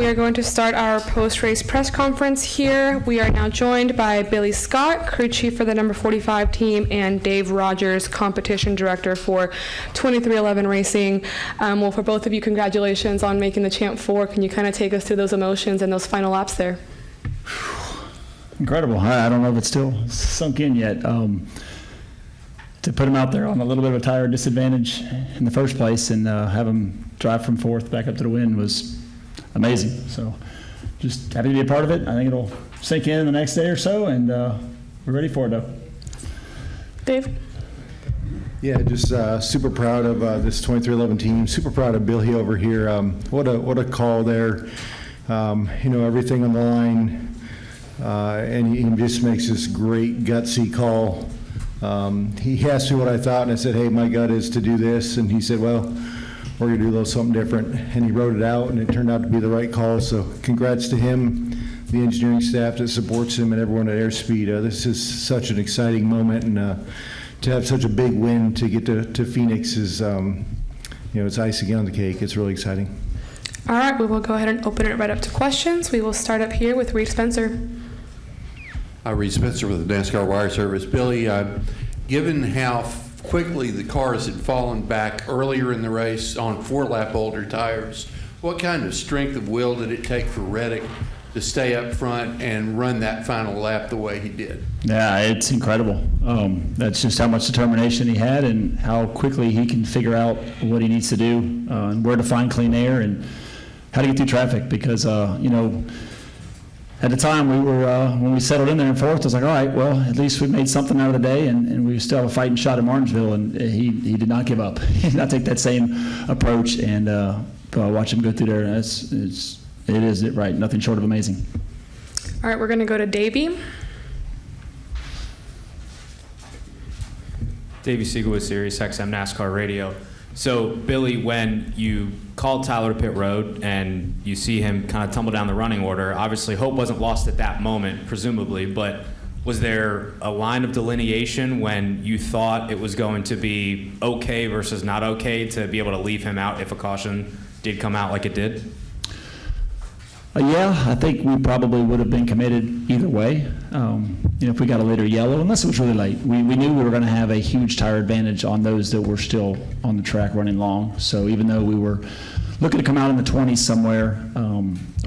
we are going to start our post-race press conference here. We are now joined by Billy Scott, crew chief for the number 45 team, and Dave Rogers, competition director for 2311 Racing. Well, for both of you, congratulations on making the Champ 4. Can you kind of take us through those emotions and those final laps there? Incredible. I don't know if it's still sunk in yet. To put him out there on a little bit of a tire disadvantage in the first place and have him drive from fourth back up to the win was amazing. So just happy to be a part of it. I think it'll sink in the next day or so, and we're ready for it, though. Dave? Yeah, just super proud of this 2311 team. Super proud of Billy over here. What a call there. Everything on the line, and he just makes this great gutsy call. He asked me what I thought, and I said, hey, my gut is to do this. And he said, well, we're going to do a little something different. And he wrote it out, and it turned out to be the right call. So congrats to him, the engineering staff that supports him, and everyone at Airspeed. This is such an exciting moment, and to have such a big win to get to Phoenix is, it's icing on the cake. It's really exciting. All right, we will go ahead and open it right up to questions. We will start up here with Reed Spencer. Reed Spencer with the NASCAR Wire Service. Billy, given how quickly the cars had fallen back earlier in the race on 4-lap older tires, what kind of strength of will did it take for Reddick to stay up front and run that final lap the way he did? Yeah, it's incredible. That's just how much determination he had and how quickly he can figure out what he needs to do and where to find clean air and how to get through traffic because, at the time, we were when we settled in there in fourth, I was like, all right, well, at least we made something out of the day, and we still have a fighting shot at Martinsville, and he did not give up. He did not take that same approach, and watch him go through there. It is right, nothing short of amazing. All right, we're going to go to Davey. Davey Siegel with Sirius XM NASCAR Radio. So, Billy, when you called Tyler to pit road and you see him kind of tumble down the running order, obviously hope wasn't lost at that moment, presumably, but was there a line of delineation when you thought it was going to be okay versus not okay to be able to leave him out if a caution did come out like it did? Yeah, I think we probably would have been committed either way. If we got a later yellow, unless it was really late. We knew we were going to have a huge tire advantage on those that were still on the track running long. So even though we were looking to come out in the 20s somewhere,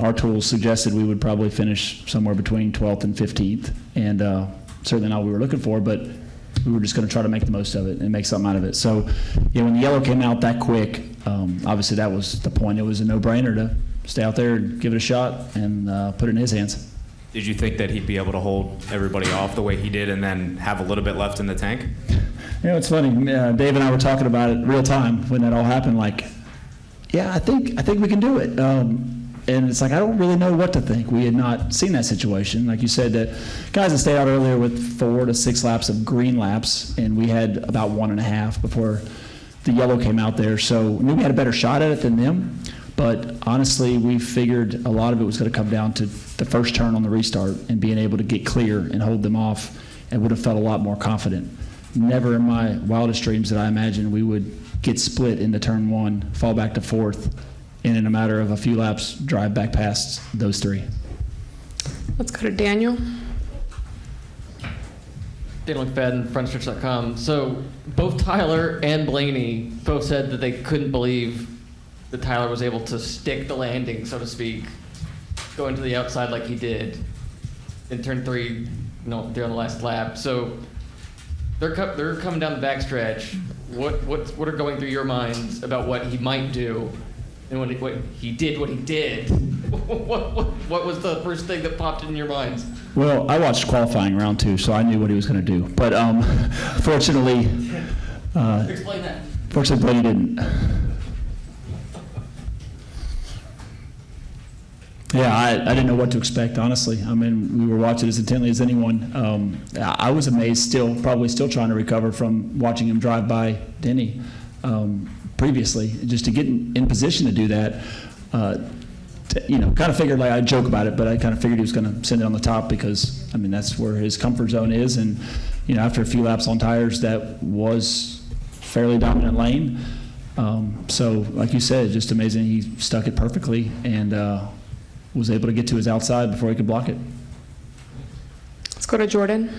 our tools suggested we would probably finish somewhere between 12th and 15th. And certainly not what we were looking for, but we were just going to try to make the most of it and make something out of it. So when the yellow came out that quick, obviously that was the point. It was a no-brainer to stay out there and give it a shot and put it in his hands. Did you think that he'd be able to hold everybody off the way he did and then have a little bit left in the tank? It's funny. Dave and I were talking about it real time when that all happened. Like, I think we can do it. And it's like I don't really know what to think. We had not seen that situation. Like you said, that guys that stayed out earlier with 4 to 6 laps of green laps, and we had about 1.5 before the yellow came out there. So we knew we had a better shot at it than them. But honestly, we figured a lot of it was going to come down to the first turn on the restart and being able to get clear and hold them off, and would have felt a lot more confident. Never in my wildest dreams did I imagine we would get split into turn 1, fall back to 4th, and in a matter of a few laps, drive back past those 3. Let's go to Daniel. Daniel McFadden, frontstretch.com. So both Tyler and Blaney both said that they couldn't believe that Tyler was able to stick the landing, so to speak, going to the outside like he did in turn 3, during the last lap. So they're coming down the backstretch. What are going through your minds about what he might do, and what he did? What was the first thing that popped in your minds? Well, I watched qualifying round 2, so I knew what he was going to do. But fortunately, explain that. Fortunately, Blaney didn't. Yeah, I didn't know what to expect, honestly. I mean, we were watching as intently as anyone. I was amazed probably still trying to recover from watching him drive by Denny previously. Just to get in position to do that, kind of figured, like, I joke about it, but I kind of figured he was going to send it on the top because, I mean, that's where his comfort zone is. And, after a few laps on tires, that was fairly dominant lane. So, like you said, just amazing. He stuck it perfectly, and was able to get to his outside before he could block it. Let's go to Jordan.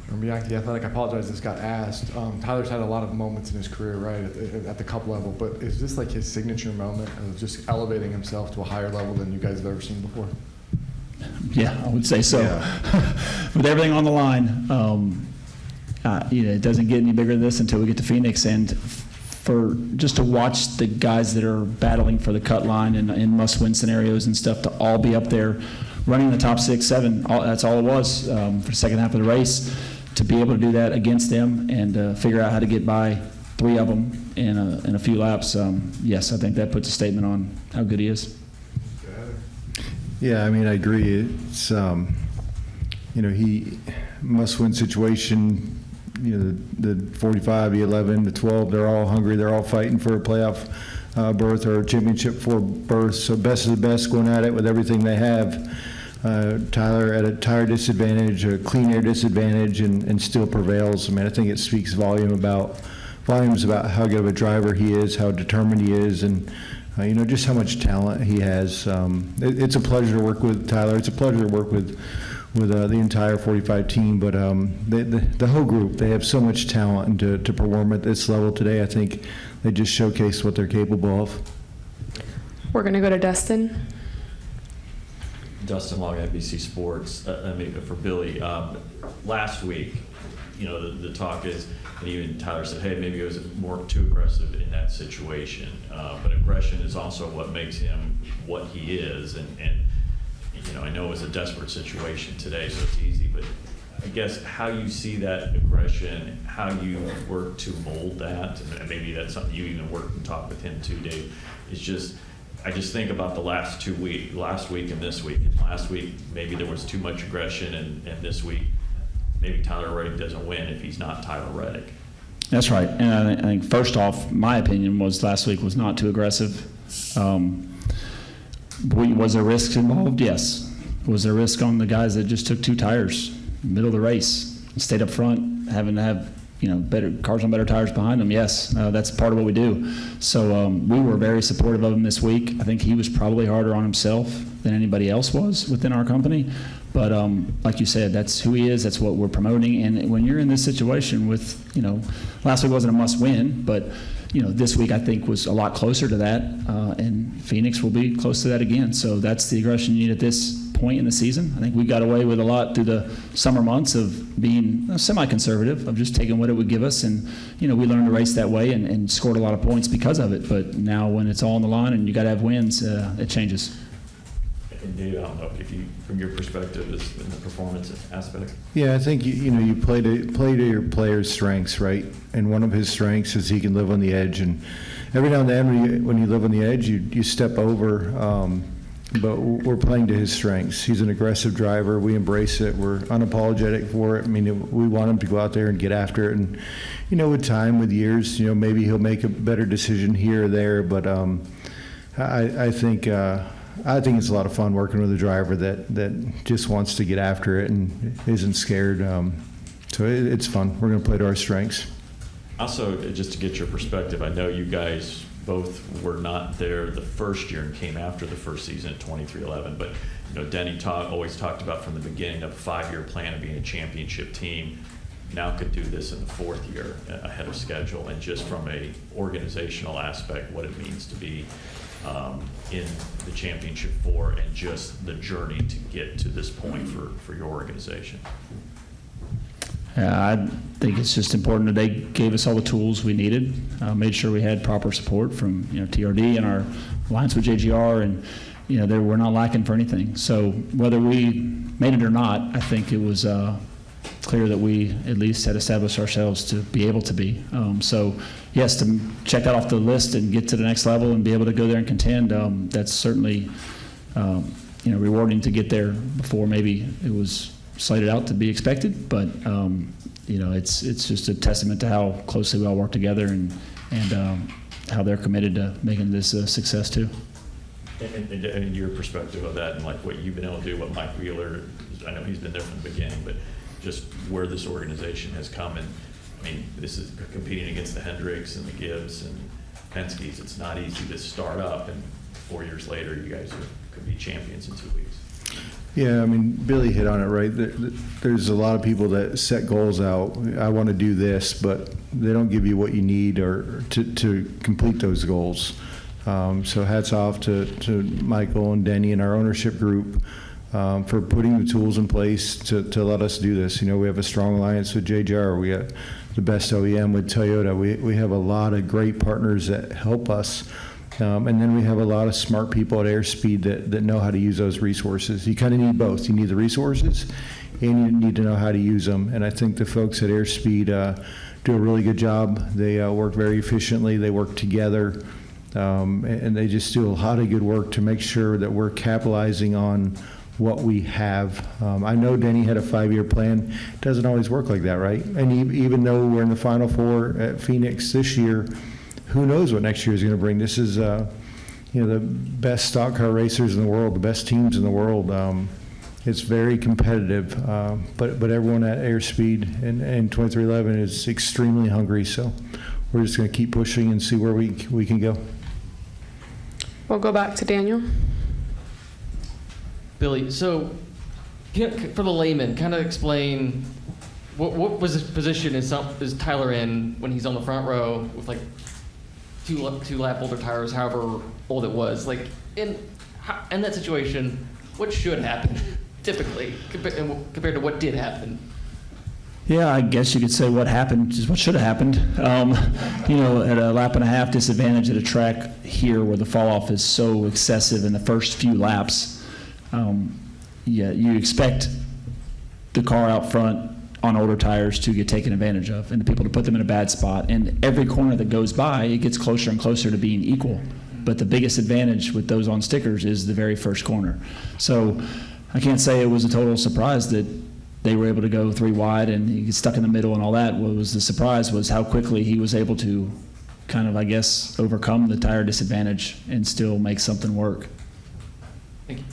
From Bianchi Athletic, I apologize this got asked. Tyler's had a lot of moments in his career, right, at the cup level, but is this like his signature moment of just elevating himself to a higher level than you guys have ever seen before? Yeah, I would say so. Yeah. With everything on the line, it doesn't get any bigger than this until we get to Phoenix. And for just to watch the guys that are battling for the cut line and in must-win scenarios and stuff to all be up there running the top 6, 7, that's all it was for the second half of the race. To be able to do that against them and figure out how to get by 3 of them in a few laps, yes, I think that puts a statement on how good he is. Yeah, I mean, I agree. It's, he must-win situation. The 45, the 11, the 12, they're all hungry. They're all fighting for a playoff berth or a championship 4 berth. So best of the best going at it with everything they have. Tyler at a tire disadvantage, a clean air disadvantage, and still prevails. I mean, I think it speaks volumes about how good of a driver he is, how determined he is, and just how much talent he has. It's a pleasure to work with Tyler. It's a pleasure to work with the entire 45 team, but the whole group, they have so much talent, and to perform at this level today, I think they just showcase what they're capable of. We're going to go to Dustin. Dustin Long, NBC Sports. For Billy, last week, the talk is, and even Tyler said, hey, maybe it was more too aggressive in that situation. But aggression is also what makes him what he is. And I know it was a desperate situation today, so it's easy. But I guess how you see that aggression, how you work to mold that, and maybe that's something you even work and talk with him too, Dave, is just, I just think about the last 2 weeks, last week and this week. Last week, maybe there was too much aggression, and this week, maybe Tyler Reddick doesn't win if he's not Tyler Reddick. That's right. And I think first off, my opinion was last week was not too aggressive. Was there risks involved? Yes. Was there risk on the guys that just took 2 tires, middle of the race, stayed up front, having to have better cars on better tires behind them? Yes, that's part of what we do. So we were very supportive of him this week. I think he was probably harder on himself than anybody else was within our company. But like you said, that's who he is. That's what we're promoting. And when you're in this situation with, last week wasn't a must-win, but this week I think was a lot closer to that. And Phoenix will be close to that again. So that's the aggression you need at this point in the season. I think we got away with a lot through the summer months of being semi-conservative, of just taking what it would give us, and we learned to race that way and scored a lot of points because of it. But now when it's all on the line and you got to have wins, it changes. And Dave, I don't know if you, from your perspective, is in the performance aspect. Yeah, I think you play to your player's strengths, right? And one of his strengths is he can live on the edge. And every now and then, when you live on the edge, you step over. But we're playing to his strengths. He's an aggressive driver. We embrace it. We're unapologetic for it. I mean, we want him to go out there and get after it. And with time, with years, maybe he'll make a better decision here or there. But I think it's a lot of fun working with a driver that just wants to get after it and isn't scared. So it's fun. We're going to play to our strengths. Also, just to get your perspective, I know you guys both were not there the first year and came after the first season at 23-11, but Denny always talked about from the beginning of a 5-year plan of being a championship team. Now could do this in the 4th year ahead of schedule, and just from a organizational aspect, what it means to be in the championship 4 and just the journey to get to this point for your organization. I think it's just important that they gave us all the tools we needed, made sure we had proper support from TRD and our alliance with JGR, and we're not lacking for anything. So whether we made it or not, I think it was clear that we at least had established ourselves to be able to be. So yes, to check that off the list and get to the next level and be able to go there and contend, that's certainly rewarding to get there before maybe it was slated out to be expected, but it's just a testament to how closely we all work together and how they're committed to making this a success too. And your perspective of that, and like what you've been able to do, what Mike Wheeler, I know he's been there from the beginning, but just where this organization has come, and I mean, this is competing against the Hendricks and the Gibbs and Penske's. It's not easy to start up, and 4 years later, you guys are could be champions in 2 weeks. Yeah, I mean, Billy hit on it, right? There's a lot of people that set goals out. I want to do this, but they don't give you what you need or to complete those goals. So hats off to Michael and Denny and our ownership group for putting the tools in place to let us do this. You know, we have a strong alliance with JJR. We got the best OEM with Toyota. We have a lot of great partners that help us. And then we have a lot of smart people at Airspeed that know how to use those resources. You kind of need both. You need the resources, and you need to know how to use them. And I think the folks at Airspeed do a really good job. They work very efficiently. They work together, and they just do a lot of good work to make sure that we're capitalizing on what we have. I know Denny had a 5-year plan. It doesn't always work like that, right? And even though we're in the Final Four at Phoenix this year, who knows what next year is going to bring? This is, you know, the best stock car racers in the world, the best teams in the world. It's very competitive, but everyone at Airspeed and 2311 is extremely hungry. So we're just going to keep pushing and see where we can go. We'll go back to Daniel. Billy, so for the layman, kind of explain what was his position is Tyler in when he's on the front row with like two lap older tires, however old it was. Like in that situation, what should happen typically compared to what did happen? Yeah, I guess you could say what happened is what should have happened. You know, at a lap and a half disadvantage at a track here where the fall off is so excessive in the first few laps, yeah, you expect the car out front on older tires to get taken advantage of and the people to put them in a bad spot. And every corner that goes by, it gets closer and closer to being equal. But the biggest advantage with those on stickers is the very first corner. So I can't say it was a total surprise that they were able to go 3 wide and he gets stuck in the middle and all that. What was the surprise was how quickly he was able to kind of, I guess, overcome the tire disadvantage and still make something work. Thank you.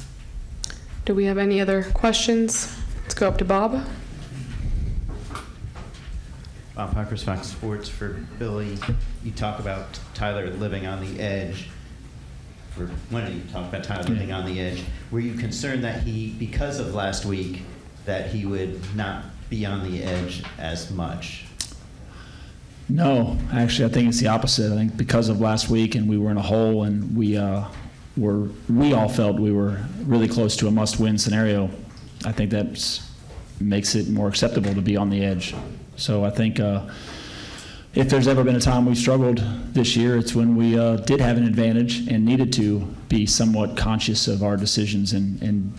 Do we have any other questions? Let's go up to Bob. Bob Huckers, Fox Sports. For Billy, you talk about Tyler living on the edge. For when you talk about Tyler living on the edge, were you concerned that because of last week, that he would not be on the edge as much? No, actually, I think it's the opposite. I think because of last week and we were in a hole and we all felt we were really close to a must-win scenario, I think that makes it more acceptable to be on the edge. So I think if there's ever been a time we struggled this year, it's when we did have an advantage and needed to be somewhat conscious of our decisions and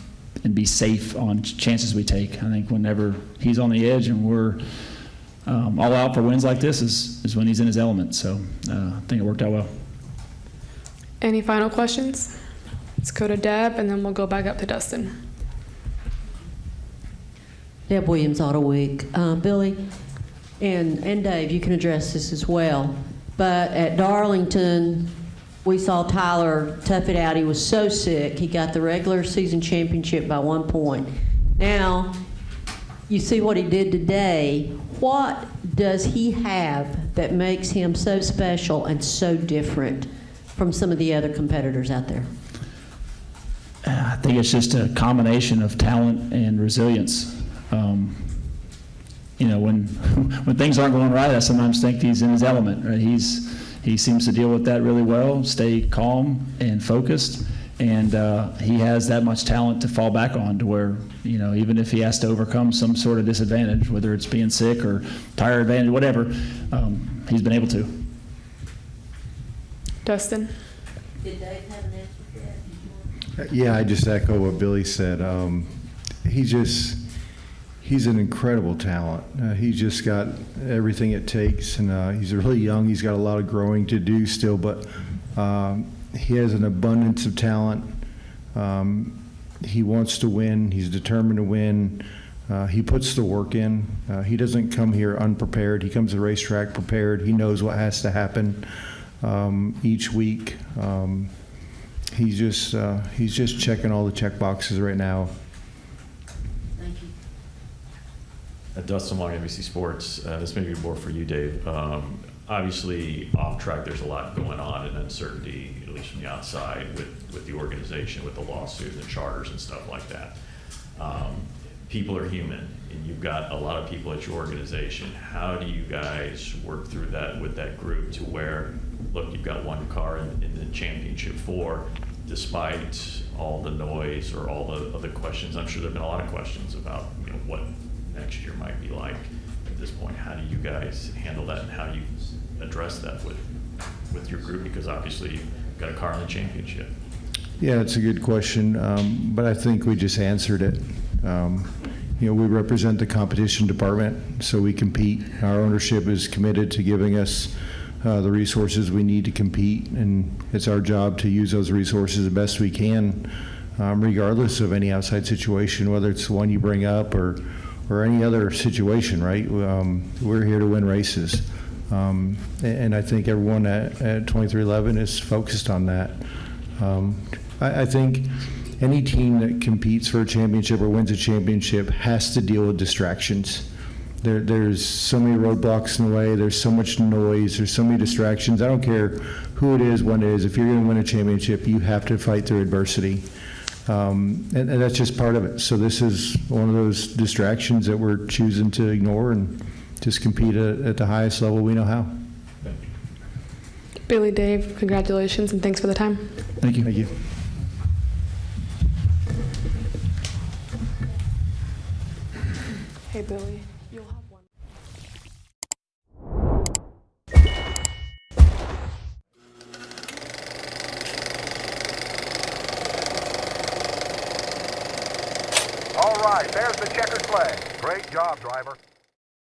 be safe on chances we take. I think whenever he's on the edge and we're all out for wins like this is when he's in his element. So I think it worked out well. Any final questions? Let's go to Deb, and then we'll go back up to Dustin. Deb Williams, Auto Week. Billy and Dave, you can address this as well. But at Darlington, we saw Tyler tough it out. He was so sick. He got the regular season championship by 1 point. Now, you see what he did today. What does he have that makes him so special and so different from some of the other competitors out there? I think it's just a combination of talent and resilience. You know, when things aren't going right, I sometimes think he's in his element. Right? He seems to deal with that really well, stay calm and focused, and he has that much talent to fall back on to where, you know, even if he has to overcome some sort of disadvantage, whether it's being sick or tire advantage, whatever, he's been able to. Dustin? Did Dave have an answer for that? Yeah, I just echo what Billy said. He's an incredible talent. He's just got everything it takes, and he's really young. He's got a lot of growing to do still, but he has an abundance of talent. He wants to win. He's determined to win. He puts the work in. He doesn't come here unprepared. He comes to the racetrack prepared. He knows what has to happen each week. He's just checking all the check boxes right now. Dustin Long, NBC Sports. This may be more for you, Dave. obviously, off track, there's a lot going on and uncertainty, at least from the outside, with the organization, with the lawsuit and the charters and stuff like that. People are human, and you've got a lot of people at your organization. How do you guys work through that with that group to where, look, you've got one car in the championship 4, despite all the noise or all the other questions? I'm sure there've been a lot of questions about, you know, what next year might be like at this point. How do you guys handle that, and how do you address that with your group? Because obviously you've got a car in the championship. Yeah, it's a good question, but I think we just answered it. You know, we represent the competition department, so we compete. Our ownership is committed to giving us the resources we need to compete, and it's our job to use those resources the best we can, regardless of any outside situation, whether it's the one you bring up or any other situation, right? We're here to win races. And I think everyone at 2311 is focused on that. I think any team that competes for a championship or wins a championship has to deal with distractions. There's so many roadblocks in the way, there's so much noise, there's so many distractions. I don't care who it is, when it is. If you're going to win a championship, you have to fight through adversity. And that's just part of it. So this is one of those distractions that we're choosing to ignore and just compete at the highest level we know how. Billy, Dave, congratulations and thanks for the time. Thank you. Thank you. Hey, Billy, you'll have one. All right, there's the checkered flag. Great job, driver.